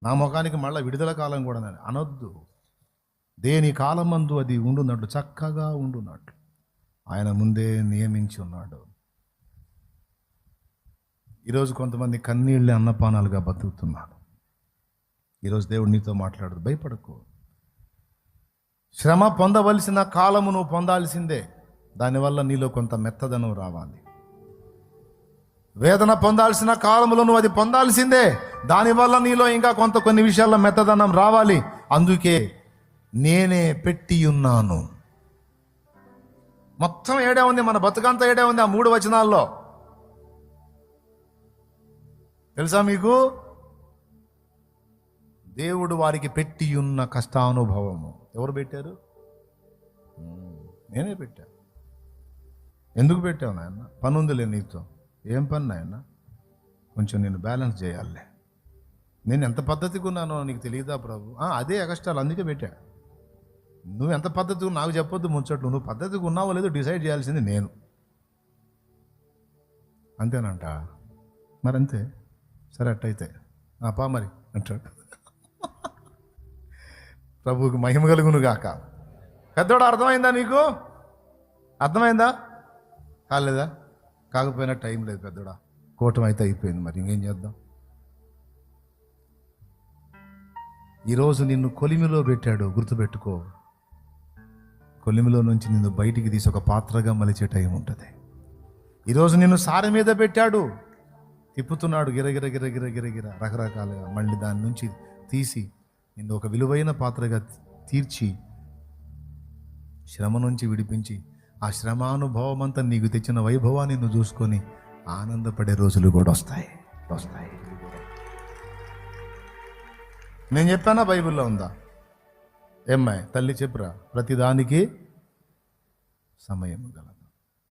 నా ముఖానికి మళ్ళీ విడుదల కాలం కూడా అనొద్దు. దేని కాలమందు అది ఉండునట్లు, చక్కగా ఉండునట్లు ఆయన ముందే నియమించి ఉన్నాడు. ఈరోజు కొంతమంది కన్నీళ్ళే అన్నపానాలుగా బతుకుతున్నారు. ఈరోజు దేవుడు నీతో మాట్లాడు, భయపడకు. శ్రమ పొందవలసిన కాలము నువ్వు పొందాల్సిందే. దానివల్ల నీలో కొంత మెత్తదనం రావాలి. వేదన పొందాల్సిన కాలంలో నువ్వు అది పొందాల్సిందే. దానివల్ల నీలో ఇంకా కొన్ని విషయాల్లో మెత్తదనం రావాలి. అందుకే నేనే పెట్టి ఉన్నాను. మొత్తం ఏడే ఉంది, మన బతుకంతా ఏడే ఉంది ఆ 3 వచనాల్లో. తెలుసా మీకు? దేవుడు వారికి పెట్టి ఉన్న కష్టానుభవము ఎవరు పెట్టారు? నేనే పెట్టా. ఎందుకు పెట్టావు నాయన? పని ఉందిలే నీతో. ఏం పని నాయన? కొంచెం నేను బ్యాలెన్స్ చేయాలి. నేను ఎంత పద్ధతిగా ఉన్నానో నీకు తెలియదా ప్రభు? అదే కష్టాలు, అందుకే పెట్టా. నువ్వు ఎంత పద్ధతిగా నాకు చెప్పొద్దు ముచ్చట్లు. నువ్వు పద్ధతిగా ఉన్నావో లేదో డిసైడ్ చేయాల్సింది నేను. అంతేనంట. మరి అంతే, సరే అట్టయితే పా మరి అంటాడు. ప్రభువుకి మహిమ కలుగును గాక. పెద్దోడు, అర్థమైందా నీకు? అర్థమైందా? కాలేదా? కాకపోయినా టైం లేదు పెద్దోడా. కూటమి అయితే అయిపోయింది, మరి ఇంకేం చేద్దాం? ఈరోజు నిన్ను కొలిమిలో పెట్టాడు, గుర్తుపెట్టుకో. కొలిమిలో నుంచి నిన్ను బయటికి తీసి ఒక పాత్రగా మలిచే టైం ఉంటుంది. ఈరోజు నిన్ను సారె మీద పెట్టాడు, తిప్పుతున్నాడు గిరగిర గిరగిర గిరగిర రకరకాలుగా. మళ్ళీ దాని నుంచి తీసి నిన్ను ఒక విలువైన పాత్రగా తీర్చి శ్రమ నుంచి విడిపించి ఆ శ్రమానుభవం అంతా నీకు తెచ్చిన వైభవాన్ని నువ్వు చూసుకొని ఆనందపడే రోజులు కూడా వస్తాయి. నేను చెప్పానా? బైబిల్లో ఉందా? ఏమ్మాయి తల్లి చెప్పురా, ప్రతిదానికి సమయం గల